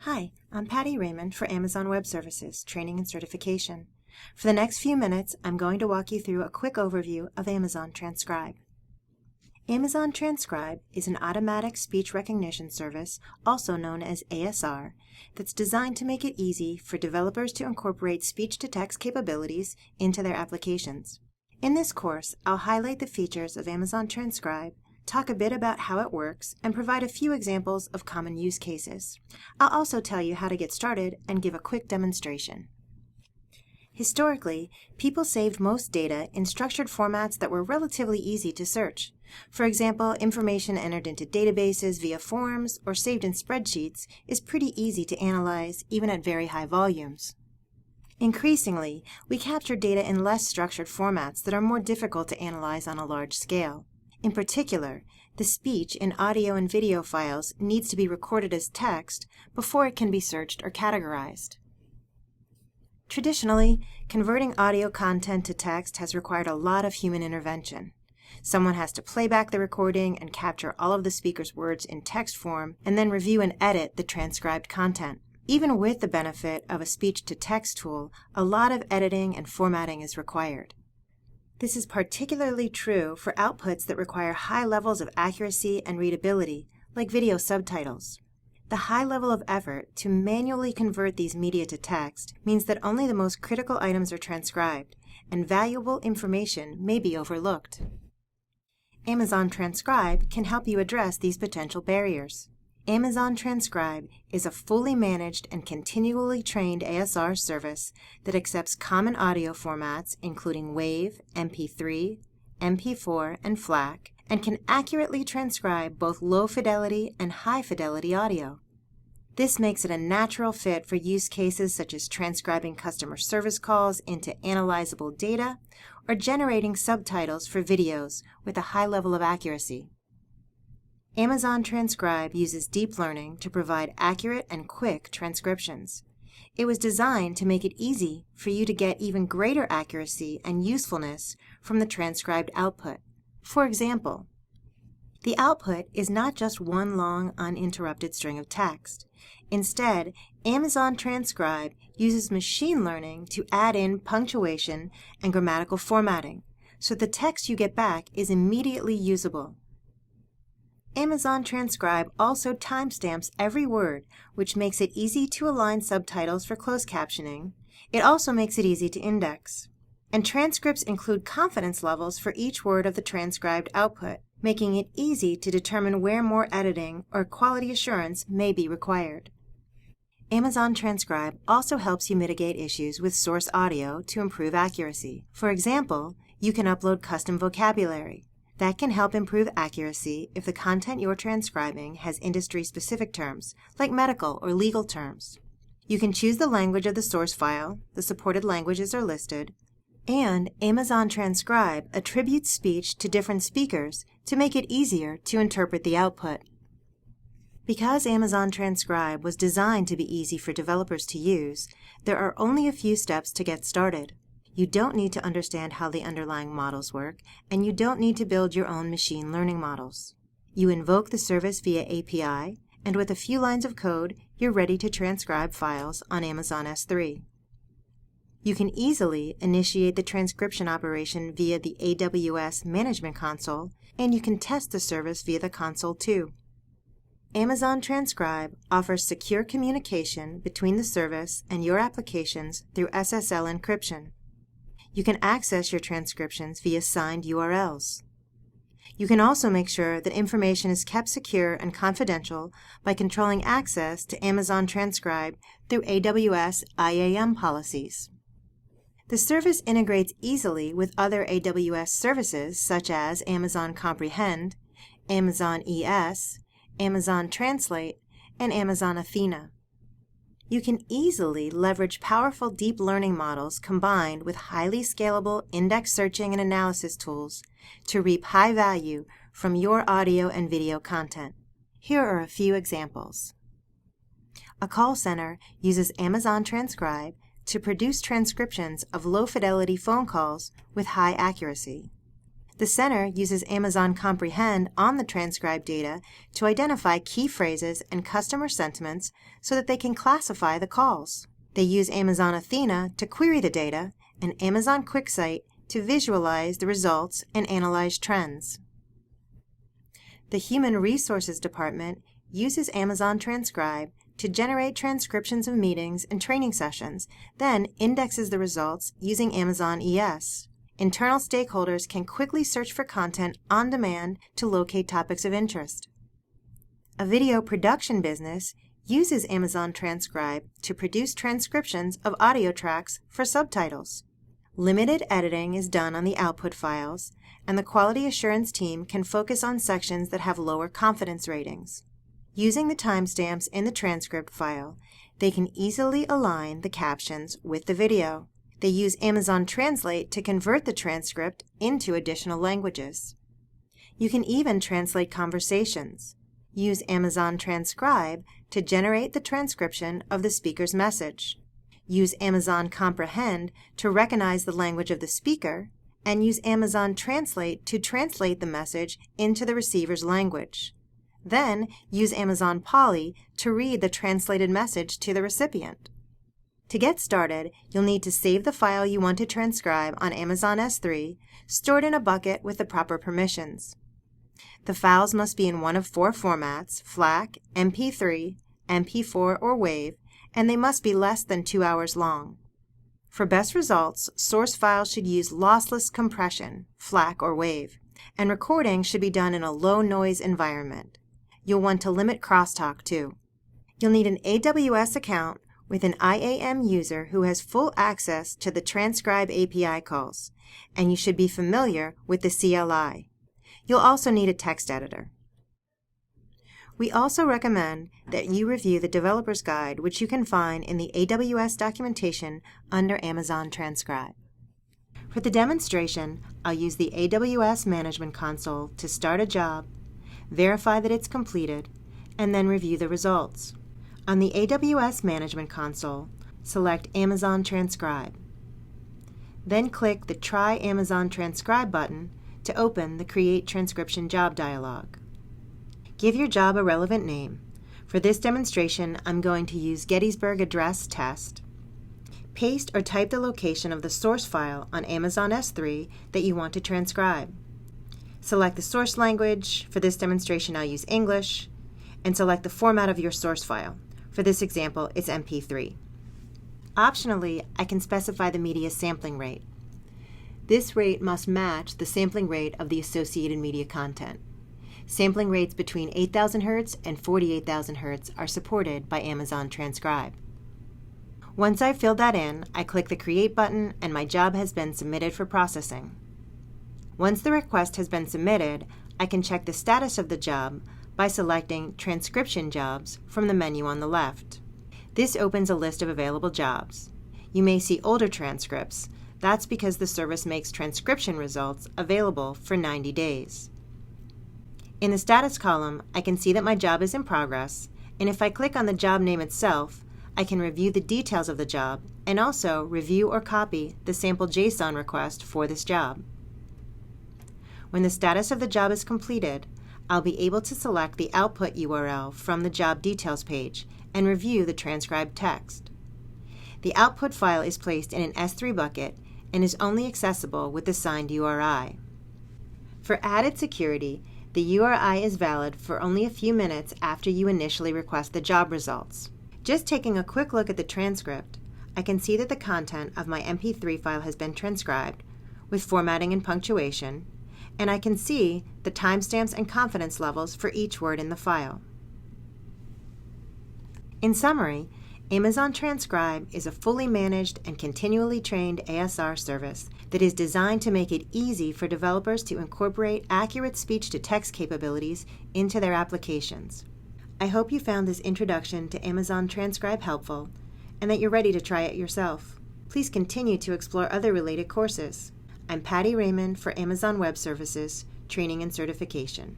Hi, I'm Patty Raymond for Amazon Web Services, Training and Certification. For the next few minutes, I'm going to walk you through a quick overview of Amazon Transcribe. Amazon Transcribe is an automatic speech recognition service, also known as ASR, that's designed to make it easy for developers to incorporate speech-to-text capabilities into their applications. In this course, I'll highlight the features of Amazon Transcribe, talk a bit about how it works, and provide a few examples of common use cases. I'll also tell you how to get started and give a quick demonstration. Historically, people saved most data in structured formats that were relatively easy to search. For example, information entered into databases via forms or saved in spreadsheets is pretty easy to analyze, even at very high volumes. Increasingly, we capture data in less structured formats that are more difficult to analyze on a large scale. In particular, the speech in audio and video files needs to be recorded as text before it can be searched or categorized. Traditionally, converting audio content to text has required a lot of human intervention. Someone has to play back the recording and capture all of the speaker's words in text form, and then review and edit the transcribed content. Even with the benefit of a speech-to-text tool, a lot of editing and formatting is required. This is particularly true for outputs that require high levels of accuracy and readability, like video subtitles. The high level of effort to manually convert these media to text means that only the most critical items are transcribed, and valuable information may be overlooked. Amazon Transcribe can help you address these potential barriers. Amazon Transcribe is a fully managed and continually trained ASR service that accepts common audio formats including WAV, MP3, MP4, and FLAC, and can accurately transcribe both low-fidelity and high-fidelity audio. This makes it a natural fit for use cases such as transcribing customer service calls into analyzable data or generating subtitles for videos with a high level of accuracy. Amazon Transcribe uses deep learning to provide accurate and quick transcriptions. It was designed to make it easy for you to get even greater accuracy and usefulness from the transcribed output. For example, the output is not just one long, uninterrupted string of text. Instead, Amazon Transcribe uses machine learning to add in punctuation and grammatical formatting, so the text you get back is immediately usable. Amazon Transcribe also timestamps every word, which makes it easy to align subtitles for closed captioning. It also makes it easy to index. And transcripts include confidence levels for each word of the transcribed output, making it easy to determine where more editing or quality assurance may be required. Amazon Transcribe also helps you mitigate issues with source audio to improve accuracy. For example, you can upload custom vocabulary. That can help improve accuracy if the content you're transcribing has industry-specific terms, like medical or legal terms. You can choose the language of the source file, the supported languages are listed, and Amazon Transcribe attributes speech to different speakers to make it easier to interpret the output. Because Amazon Transcribe was designed to be easy for developers to use, there are only a few steps to get started. You don't need to understand how the underlying models work, and you don't need to build your own machine learning models. You invoke the service via API, and with a few lines of code, you're ready to transcribe files on Amazon S3. You can easily initiate the transcription operation via the AWS Management Console, and you can test the service via the console too. Amazon Transcribe offers secure communication between the service and your applications through SSL encryption. You can access your transcriptions via signed URLs. You can also make sure that information is kept secure and confidential by controlling access to Amazon Transcribe through AWS IAM policies. The service integrates easily with other AWS services such as Amazon Comprehend, Amazon ES, Amazon Translate, and Amazon Athena. You can easily leverage powerful deep learning models combined with highly scalable index searching and analysis tools to reap high value from your audio and video content. Here are a few examples. A call center uses Amazon Transcribe to produce transcriptions of low-fidelity phone calls with high accuracy. The center uses Amazon Comprehend on the transcribed data to identify key phrases and customer sentiments so that they can classify the calls. They use Amazon Athena to query the data and Amazon QuickSight to visualize the results and analyze trends. The Human Resources Department uses Amazon Transcribe to generate transcriptions of meetings and training sessions, then indexes the results using Amazon ES. Internal stakeholders can quickly search for content on demand to locate topics of interest. A video production business uses Amazon Transcribe to produce transcriptions of audio tracks for subtitles. Limited editing is done on the output files, and the quality assurance team can focus on sections that have lower confidence ratings. Using the timestamps in the transcript file, they can easily align the captions with the video. They use Amazon Translate to convert the transcript into additional languages. You can even translate conversations. Use Amazon Transcribe to generate the transcription of the speaker's message. Use Amazon Comprehend to recognize the language of the speaker, and use Amazon Translate to translate the message into the receiver's language. Then use Amazon Poly to read the translated message to the recipient. To get started, you'll need to save the file you want to transcribe on Amazon S3, stored in a bucket with the proper permissions. The files must be in one of 4 formats: FLAC, MP3, MP4, or WAV, and they must be less than 2 hours long. For best results, source files should use lossless compression, FLAC or WAV, and recording should be done in a low-noise environment. You'll want to limit crosstalk too. You'll need an AWS account with an IAM user who has full access to the Transcribe API calls, and you should be familiar with the CLI. You'll also need a text editor. We also recommend that you review the Developer's Guide, which you can find in the AWS documentation under Amazon Transcribe. For the demonstration, I'll use the AWS Management Console to start a job, verify that it's completed, and then review the results. On the AWS Management Console, select Amazon Transcribe. Then click the Try Amazon Transcribe button to open the Create Transcription Job dialog. Give your job a relevant name. For this demonstration, I'm going to use Gettysburg Address Test. Paste or type the location of the source file on Amazon S3 that you want to transcribe. Select the source language. For this demonstration, I'll use English, and select the format of your source file. For this example, it's MP3. Optionally, I can specify the media sampling rate. This rate must match the sampling rate of the associated media content. Sampling rates between 8,000 Hz and 48,000 Hz are supported by Amazon Transcribe. Once I've filled that in, I click the Create button and my job has been submitted for processing. Once the request has been submitted, I can check the status of the job by selecting Transcription Jobs from the menu on the left. This opens a list of available jobs. You may see older transcripts. That's because the service makes transcription results available for 90 days. In the status column, I can see that my job is in progress, and if I click on the job name itself, I can review the details of the job and also review or copy the sample JSON request for this job. When the status of the job is completed, I'll be able to select the output URL from the job details page and review the transcribed text. The output file is placed in an S3 bucket and is only accessible with the signed URI. For added security, the URI is valid for only a few minutes after you initially request the job results. Just taking a quick look at the transcript, I can see that the content of my MP3 file has been transcribed with formatting and punctuation, and I can see the timestamps and confidence levels for each word in the file. In summary, Amazon Transcribe is a fully managed and continually trained ASR service that is designed to make it easy for developers to incorporate accurate speech-to-text capabilities into their applications. I hope you found this introduction to Amazon Transcribe helpful and that you're ready to try it yourself. Please continue to explore other related courses. I'm Patty Raymond for Amazon Web Services, Training and Certification.